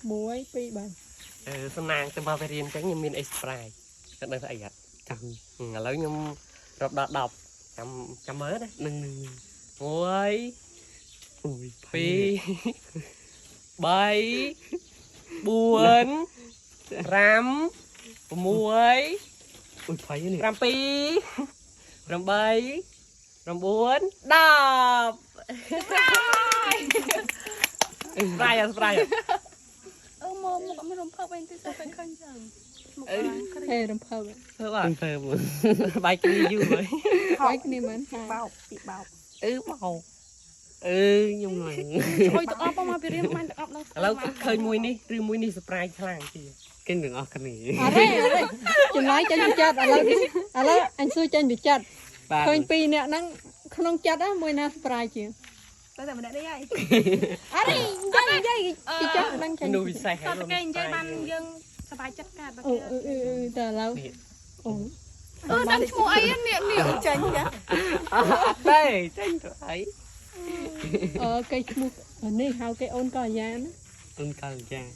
muối pi bảy sân nàng từ bao về riêng trắng như miền Israel cái nơi phải chẳng lấy nhung đọc đọc chăm mới đấy nâng muối pi bảy buồn ram muối ram pi ram bảy ram buồn đập Sprite mồm cũng rồng phơ bên tí sao phải khơi dần hè rồng phơ bài cái gì vậy bài cái này mình bao bị bao màu nhưng mà ôi tao ấp mà bị riêng mình tao ấp đâu lâu khơi mùi đi rư mùi đi Sprite khang gì cái đường ở cái này chừng nói chân bị chặt lâu anh xui chân bị chặt khơi pi nè năng không chặt á mùi na Sprite chứ bây giờ mình đã đi ai dây chặt đang chân nuôi xe tao cái dây ban dânสบายจัดการแบบ แต่เรานั่นชั่วโมงไอ้เนี่ยจังจ้ะ đây tranh thấy cây chmuนี่เฮาcây ônก่อยานônก่อยาน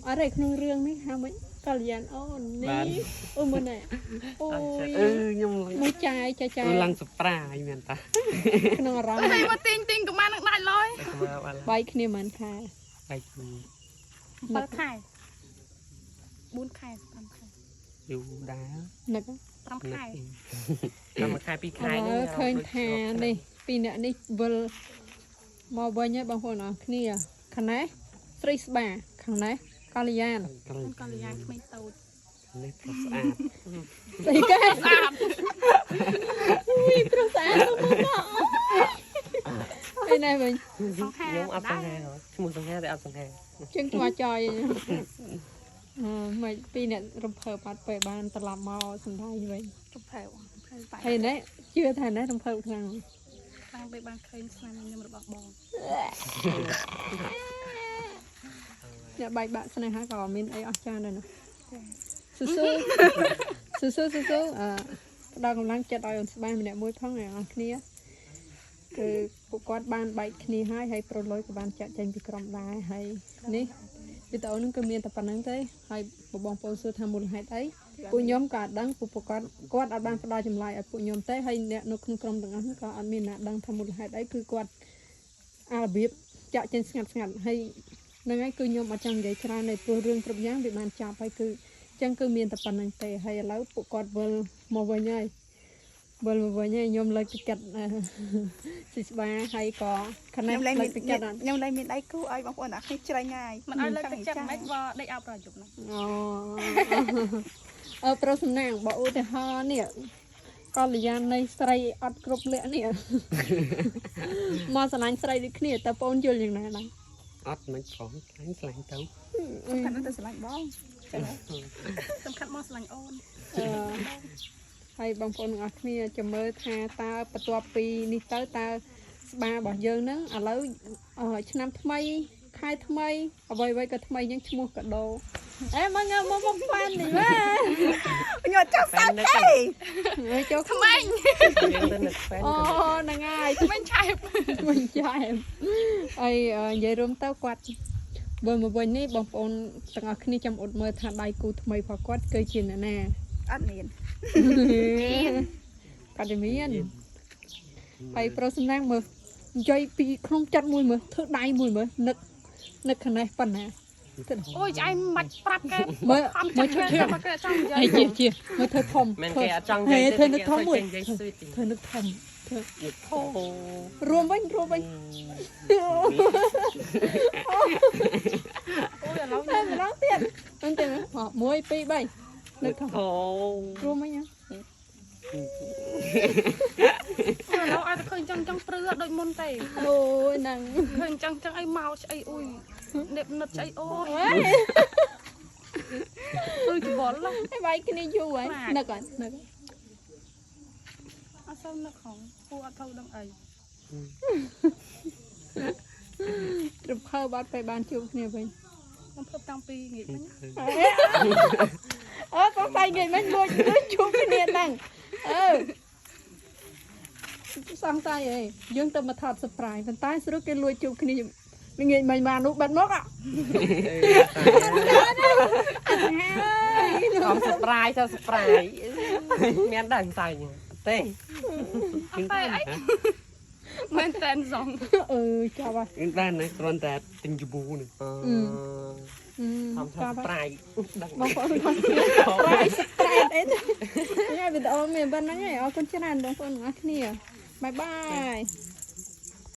อะไรក្នុងរឿងនេះเฮาមិនก่อยานអូននេះអូមើលណែអូយខ្ញុំមួយចាយឡើងសប្រាយមែនតាក្នុងអារម្មណ៍ហើយមកទិញកុមារនឹងដាច់ឡើយបាយគ្នាមិនខែបាយគ្នា 7 ខែ 4 ខែ 5 ខែ យូរដែរនឹក5 ខែ 5 ខែ 2 ខែនេះឃើញថានេះពីរអ្នកនេះវិលមកវិញហើយបងប្អូនអរគ្នាខាងនេះស្រីស្បាខាងនេះកល្យានក្មេងតូច នេះប្រុសស្អាត ស្អីគេស្អាតវីប្រុសស្អាតទៅមកឯណែវិញ ខ្ញុំអត់សង្ហាឈ្មោះសង្ហាតែអត់សង្ហា ជើងថ្មចយមិនពីអ្នករំភើបបាត់ពេលបានត្រឡប់មកសម្ដែងវិញរំភើបហើយណែជឿថាណែរំភើបខ្លាំងខាងពេលបានឃើញស្នាមញញឹមរបស់បងអ្នកបែកបាក់ស្នេហាក៏មានអីអស្ចារ្យដែរណាស៊ូផ្ដល់កម្លាំងចិត្តឲ្យអូនស្បែម្នាក់មួយផងអ្នកនរគ្នាគឺពួកគាត់បានបែកគ្នាហើយប្រូលុយក៏បានចាក់ចេញពីក្រុមដែរហើយនេះវីដេអូហ្នឹងគឺមានតែប៉ុណ្្នឹងទេហើយបងប្អូនសួរថាមូលហេតុអីពួកខ្ញុំក៏អត់ដឹងពួកគាត់អត់បានផ្ដល់ចម្លើយឲ្យពួកខ្ញុំទេហើយអ្នកនៅក្នុងក្រុមទាំងអស់ហ្នឹងក៏អត់មានអ្នកដឹងថាមូលហេតុអីគឺគាត់អារបៀបចាក់ចេញស្ងាត់ហើយហ្នឹងហើយគឺខ្ញុំអត់ចង់និយាយច្រើននៃព្រោះរឿងគ្រប់យ៉ាងវាបានចប់ហើយគឺអញ្ចឹងគឺមានតែប៉ុណ្្នឹងទេហើយឥឡូវពួកគាត់វិលមកវិញហើយខ្ញុំលើកទឹកចិត្តស៊ីស្បាហើយក៏ខណៈលើកទឹកចិត្តខ្ញុំលែងមានដៃគូឲ្យបងប្អូនអាគ្នាច្រាញ់ហើយមិនឲ្យលើកទឹកចិត្តមិនបើដេកអោបប្រយុទ្ធហ្នឹងប្រុសសំណាងបើឧទាហរណ៍នេះកល្យាននៃស្រីអត់គ្រប់លក្ខនេះមកស្រឡាញ់ស្រីដូចគ្នាតើបងយល់យ៉ាងណាដែរអត់មិនផងខ្លាញ់ទៅសំខាន់ទៅស្រឡាញ់បងសំខាន់មកស្រឡាញ់អូនហើយបងប្អូនទាំងអស់គ្នាចាំមើលថាតើបន្ទាប់ពីនេះទៅតើស្បារបស់យើងហ្នឹងឥឡូវឆ្នាំថ្មីខែថ្មីអ្វីក៏ថ្មីយ៉ាងឈ្មោះកាដូអេមកហ្វាននេះវ៉ាខ្ញុំចង់សាប់ទេចូលថ្មីអូហ្នឹងហើយថ្មីឆែបហើយនិយាយរួមទៅគាត់បើមកវិញនេះបងប្អូនទាំងអស់គ្នាចាំអត់មើលថាដៃគូថ្មីរបស់គាត់គឺជាអ្នកណាអត់មានគាត់មានហើយប្រុសសំណាងមើលនិយាយពីក្នុងចិត្តមួយមើលធ្វើដៃមួយមើលនឹកខ្នេះប៉ុណ្ណាអូយឯងមិនប្រាប់គេមើលជួយចង់និយាយជាមើលធ្វើធំមែនគេអត់ចង់និយាយធ្វើនឹកធំមួយធ្វើនឹកធំធ្វើរួមវិញអូយឥឡូវម្ដងទៀតហ្នឹងទេ1 2 3នឹកធំរួមវិញឥឡូវអត់ឃើញចង់ព្រឺដូចមុនទេអូយហ្នឹងឃើញចង់អីមកស្អីអ៊ុយនិបនិតស្អីអូយច្បល់ហើយវាយគ្នាយូរហើយនឹកអត់សូវនឹកហងពូអត់ធូរដឹងអីរំភើបបាត់ពេលបានជួបគ្នាវិញរំភើបតាំងពីងាយមិញបងស្អីងាយមិញលួចជួបគ្នាហ្នឹងសង្ស័យអីយើងទៅមកថត surprise ប៉ុន្តែស្រួលគេលួចជួបគ្នា ងាយមិនបាននោះបាត់មកខំ surprise ទៅ surprise មានដឹងស្អីទេ តែអីមែនតែនសង ចាប់ហើយ អ៊ីនតែនគ្រាន់តែទិញជប៊ូនេះ ខំ surprise ដឹង បងប្អូនផងប្រៃប្រៃអីទៅញ៉ាំវីដេអូមានប៉ុណ្ណឹងឯងអរគុណច្រើនបងប្អូនទាំងអស់គ្នាបាយបាយ